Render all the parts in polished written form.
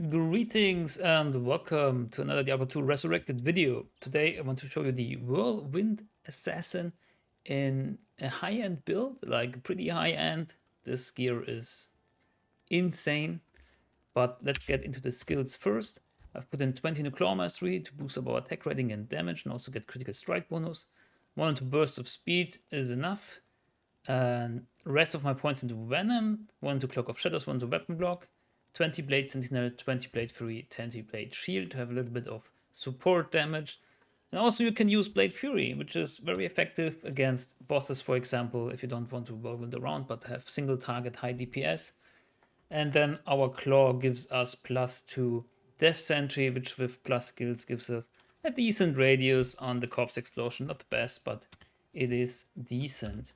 Greetings and welcome to another Diablo 2 Resurrected video. Today I want to show you the Whirlwind Assassin in a high-end build, like pretty high-end. This gear is insane, but let's get into the skills first. I've put in 20 into Claw Mastery to boost up our attack rating and damage and also get critical strike bonus. 1 into Burst of Speed is enough. And rest of my points into Venom, 1 into Cloak of Shadows, 1 into Weapon Block. 20 Blade Sentinel, 20 Blade Fury, 20 Blade Shield to have a little bit of support damage. And also you can use Blade Fury, which is very effective against bosses, for example, if you don't want to whirlwind around but have single target high DPS. And then our Claw gives us +2 Death Sentry, which with plus skills gives us a decent radius on the Corpse Explosion. Not the best, but it is decent.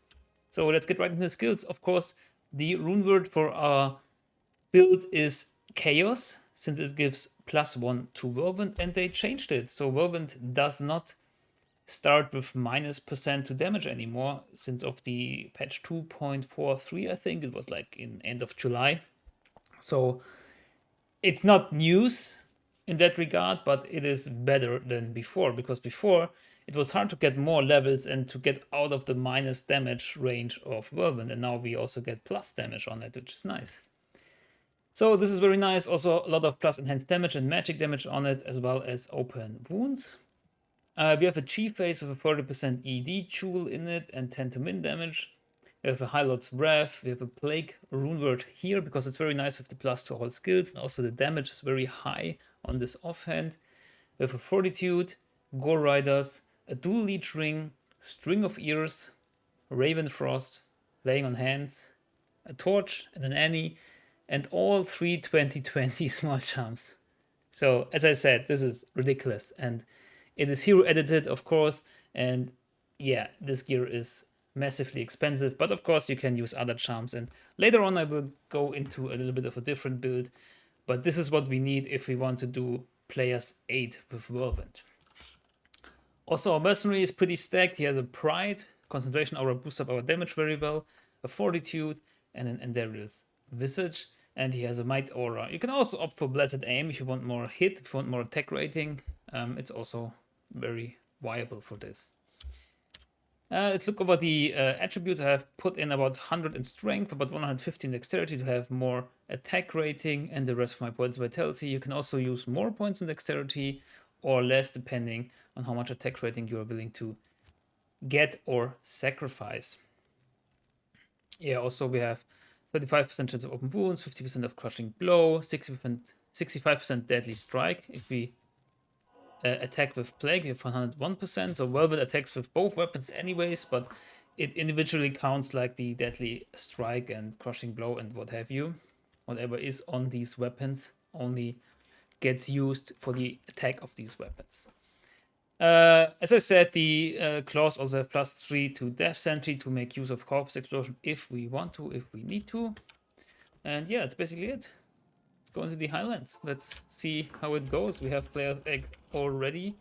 So let's get right into the skills. Of course, the rune word for our build is Chaos, since it gives +1 to Whirlwind, and they changed it. So Whirlwind does not start with -% to damage anymore, since of the patch 2.43, I think. It was like in end of July. So it's not news in that regard, but it is better than before, because before it was hard to get more levels and to get out of the minus damage range of Whirlwind, and now we also get plus damage on it, which is nice. So this is very nice. Also a lot of plus enhanced damage and magic damage on it, as well as open wounds. We have a Chi phase with a 40% ED jewel in it and 10 to min damage. We have a High Lord's Wrath. We have a Plague rune word here because it's very nice with the plus to all skills, and also the damage is very high on this offhand. We have a Fortitude, Gore Riders, a Dual Leech Ring, String of Ears, Raven Frost, Laying on Hands, a Torch, and an Annie, and all 3 2020 small charms. So as I said, this is ridiculous, and it is hero edited, of course, and yeah, this gear is massively expensive, but of course you can use other charms, and later on I will go into a little bit of a different build, but this is what we need if we want to do players 8 with Whirlwind. Also, our mercenary is pretty stacked. He has a Pride, Concentration Aura boosts up our damage very well, a Fortitude, and an Enderil's Visage. And he has a Might Aura. You can also opt for Blessed Aim if you want more hit, if you want more attack rating. It's also very viable for this. Let's look over the attributes. I have put in about 100 in strength, about 150 in dexterity to have more attack rating, and the rest of my points in vitality. You can also use more points in dexterity or less, depending on how much attack rating you are willing to get or sacrifice. Yeah, also we have 35% chance of open wounds, 50% of crushing blow, 65% deadly strike. If we attack with plague, we have 101%. So Whirlwind attacks with both weapons anyways, but it individually counts like the deadly strike and crushing blow and what have you. Whatever is on these weapons only gets used for the attack of these weapons. As I said, the claws also have +3 to Death Sentry to make use of Corpse Explosion if we want to, if we need to. And yeah, that's basically it. Let's go into the Highlands. Let's see how it goes. We have players 8 already.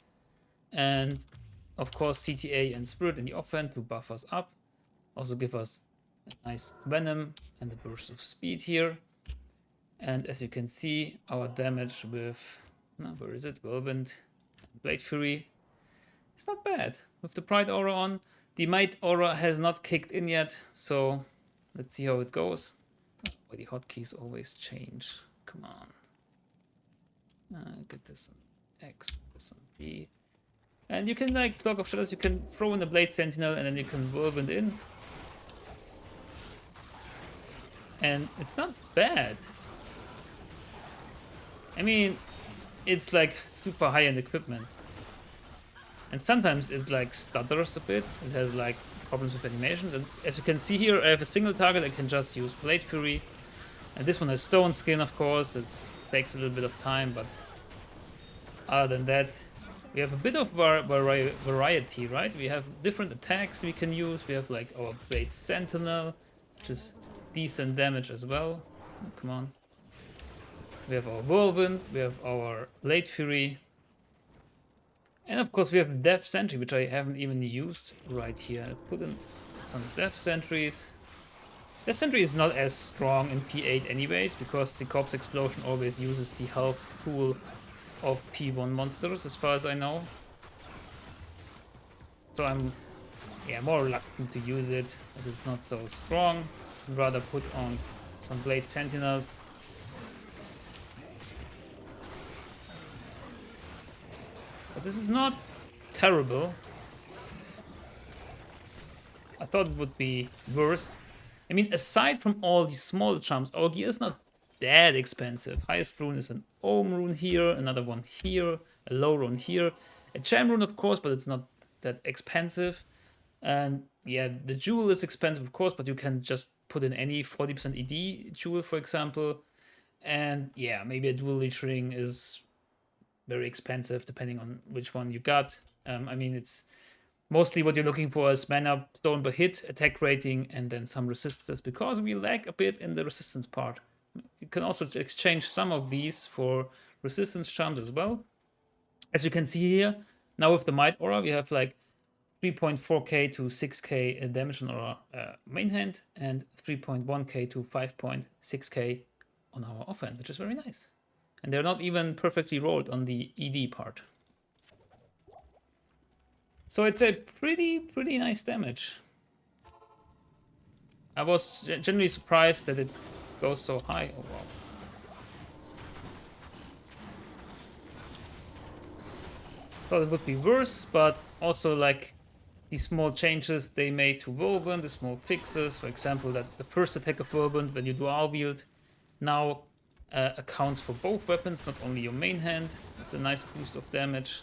And of course CTA and Spirit in the offhand to buff us up. Also give us a nice Venom and a burst of speed here. And as you can see, our damage with, where is it? Whirlwind, Blade Fury. It's not bad. With the Pride Aura on, the Might Aura has not kicked in yet, so let's see how it goes. Oh, the hotkeys always change. Come on. Get this on X, this on B. And you can, like, Cloak of Shadows, you can throw in the Blade Sentinel and then you can Whirlwind in. And it's not bad. I mean, it's like super high-end equipment. And sometimes it like stutters a bit. It has like problems with animation. And as you can see here, I have a single target. I can just use Blade Fury. And this one has Stone Skin, of course. It takes a little bit of time, but other than that, we have a bit of variety, right? We have different attacks we can use. We have like our Blade Sentinel, which is decent damage as well. Oh, come on. We have our Whirlwind. We have our Blade Fury. And of course we have Death Sentry, which I haven't even used right here. Let's put in some Death Sentries. Death Sentry is not as strong in P8 anyways, because the Corpse Explosion always uses the health pool of P1 monsters, as far as I know. So I'm more reluctant to use it, as it's not so strong. I'd rather put on some Blade Sentinels. But this is not terrible. I thought it would be worse. I mean, aside from all these small charms, our gear is not that expensive. Highest rune is an Ohm rune here, another one here, a low rune here, a Charm rune, of course, but it's not that expensive. And yeah, the jewel is expensive, of course, but you can just put in any 40% ED jewel, for example. And yeah, maybe a dual leech ring is very expensive, depending on which one you got. I mean, it's mostly what you're looking for is mana, stone per hit, attack rating, and then some resistances, because we lack a bit in the resistance part. You can also exchange some of these for resistance charms as well. As you can see here, now with the Might Aura, we have like 3.4k to 6k damage on our main hand, and 3.1k to 5.6k on our offhand, which is very nice. And they're not even perfectly rolled on the ED part. So it's a pretty nice damage. I was genuinely surprised that it goes so high. Oh wow. Thought it would be worse, but also like these small changes they made to Whirlwind, the small fixes, for example, that the first attack of Whirlwind when you dual wield now accounts for both weapons, not only your main hand. It's a nice boost of damage.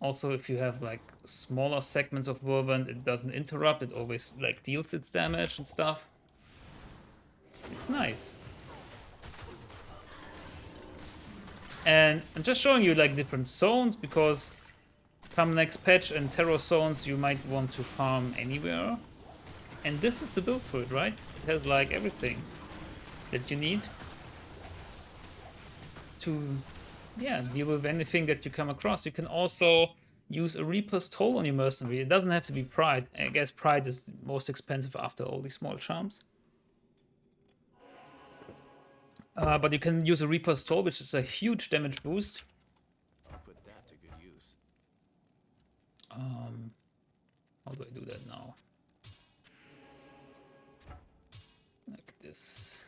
Also, if you have like smaller segments of Whirlwind, it doesn't interrupt, it always like deals its damage and stuff. It's nice. And I'm just showing you like different zones, because come next patch and terror zones you might want to farm anywhere. And this is the build for it, right? It has like everything that you need to deal with anything that you come across. You can also use a Reaper's Toll on your mercenary. It doesn't have to be Pride. I guess Pride is the most expensive after all these small charms. But you can use a Reaper's Toll, which is a huge damage boost. I'll put that to good use. How do I do that now? Like this.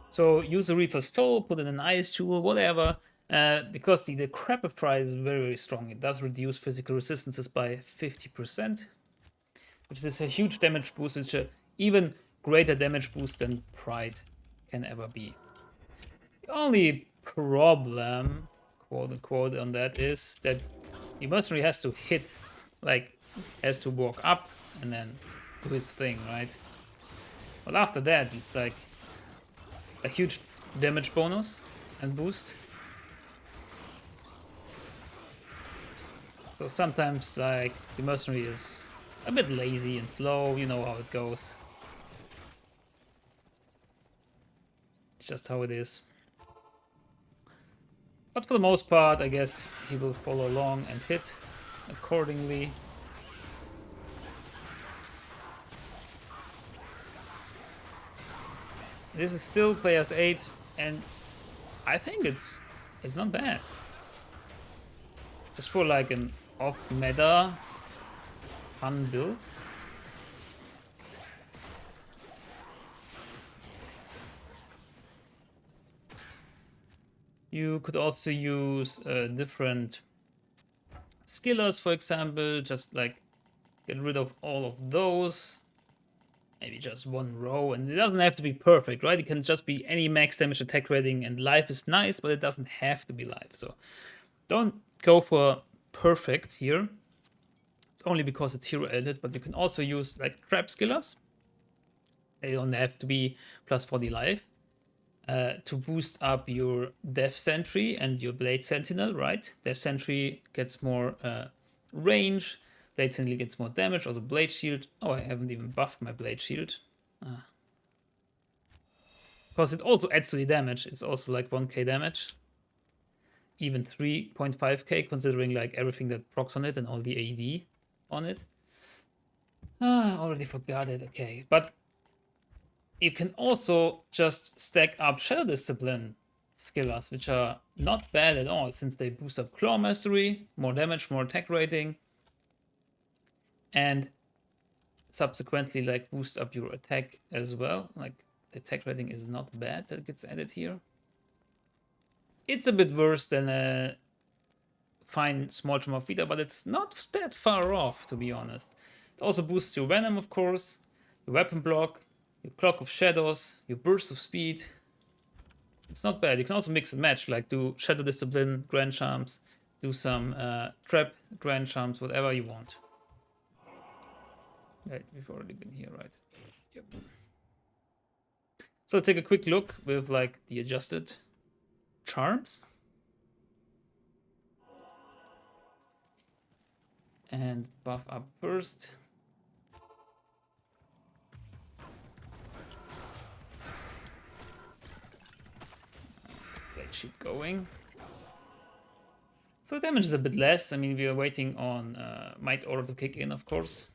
So use a Reaper's Toll, put in an Ice Jewel, whatever. Because the Crapper Pride is very strong. It does reduce physical resistances by 50%, which is a huge damage boost. It's an even greater damage boost than Pride can ever be. The only problem, quote unquote, on that is that the mercenary has to hit, like, has to walk up and then do his thing, right? But after that, it's like a huge damage bonus and boost. So sometimes, like, the mercenary is a bit lazy and slow, you know how it goes. It's just how it is. But for the most part, I guess he will follow along and hit accordingly. This is still players 8, and I think it's not bad. Just for like an off-meta fun build. You could also use different skillers, for example, just like get rid of all of those. Maybe just one row, and it doesn't have to be perfect, right? It can just be any max damage attack rating, and life is nice, but it doesn't have to be life. So don't go for perfect here. It's only because it's hero edited, but you can also use like trap skillers. They don't have to be plus 40 life. To boost up your Death Sentry and your Blade Sentinel, right? Death Sentry gets more range, Blade Sentinel gets more damage, also Blade Shield. Oh, I haven't even buffed my Blade Shield. Because it also adds to the damage. It's also like 1k damage. Even 3.5k, considering like everything that procs on it and all the AD on it. I already forgot it, okay. But you can also just stack up Shadow Discipline skillers, which are not bad at all, since they boost up Claw Mastery, more damage, more attack rating, and subsequently like boost up your attack as well. Like the attack rating is not bad that gets added here. It's a bit worse than a fine small Tremor of Vita, but it's not that far off, to be honest. It also boosts your Venom, of course, your Weapon Block, your Clock of Shadows, your Burst of Speed. It's not bad. You can also mix and match, like do Shadow Discipline, Grand Charms, do some Trap, Grand Charms, whatever you want. Right, we've already been here, right? Yep. So let's take a quick look with like the adjusted charms. And buff up first. Blade sheet going. So damage is a bit less. I mean, we are waiting on Might Order to kick in, of course.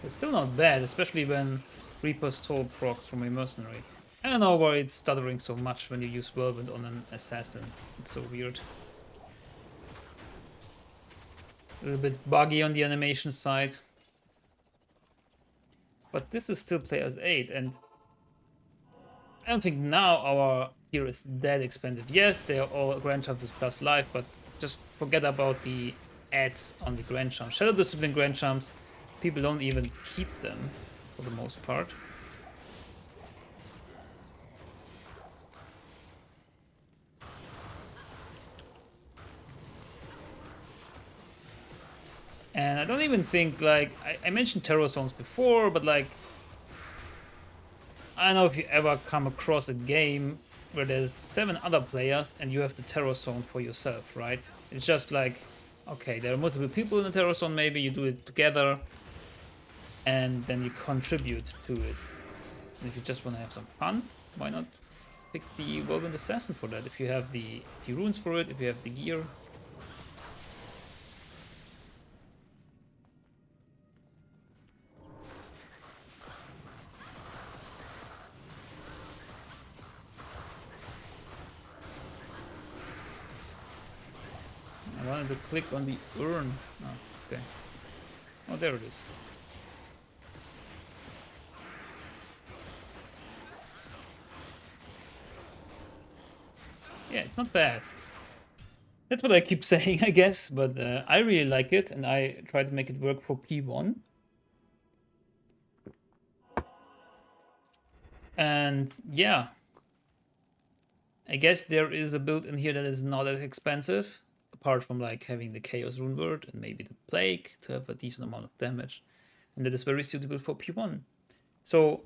It's still not bad, especially when Reaper's Toll procs from a mercenary. I don't know why it's stuttering so much when you use Whirlwind on an assassin. It's so weird. A little bit buggy on the animation side. But this is still player's 8, and I don't think now our gear is that expensive. Yes, they are all Grand Champs with plus life, but just forget about the ads on the Grand Champs. Shadow Discipline Grand Champs, people don't even keep them for the most part. And I don't even think, like, I mentioned terror zones before, but like, I don't know if you ever come across a game where there's 7 other players and you have the terror zone for yourself, right? It's just like, okay, there are multiple people in the terror zone, maybe you do it together, and then you contribute to it. And if you just want to have some fun, why not pick the Whirlwind Assassin for that? If you have the runes for it, if you have the gear. I wanted to click on the urn. Oh, okay. Oh, there it is. Yeah, it's not bad. That's what I keep saying, I guess, but I really like it, and I try to make it work for P1. And yeah, I guess there is a build in here that is not as expensive, apart from like having the Chaos Rune Word and maybe the Plague to have a decent amount of damage, and that is very suitable for P1. So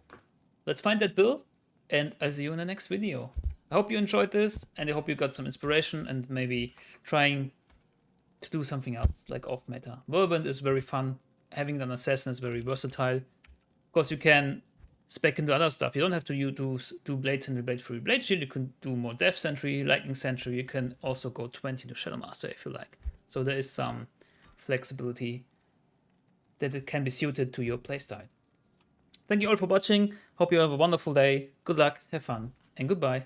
let's find that build, and I'll see you in the next video. I hope you enjoyed this, and I hope you got some inspiration and maybe trying to do something else, like off meta. Whirlwind is very fun. Having an assassin is very versatile. Of course, you can spec into other stuff. You don't have to do Blade Sentry, Blade Fury, Blade Shield. You can do more Death Sentry, Lightning Sentry. You can also go 20 to Shadow Master if you like. So there is some flexibility that it can be suited to your playstyle. Thank you all for watching. Hope you have a wonderful day. Good luck, have fun, and goodbye.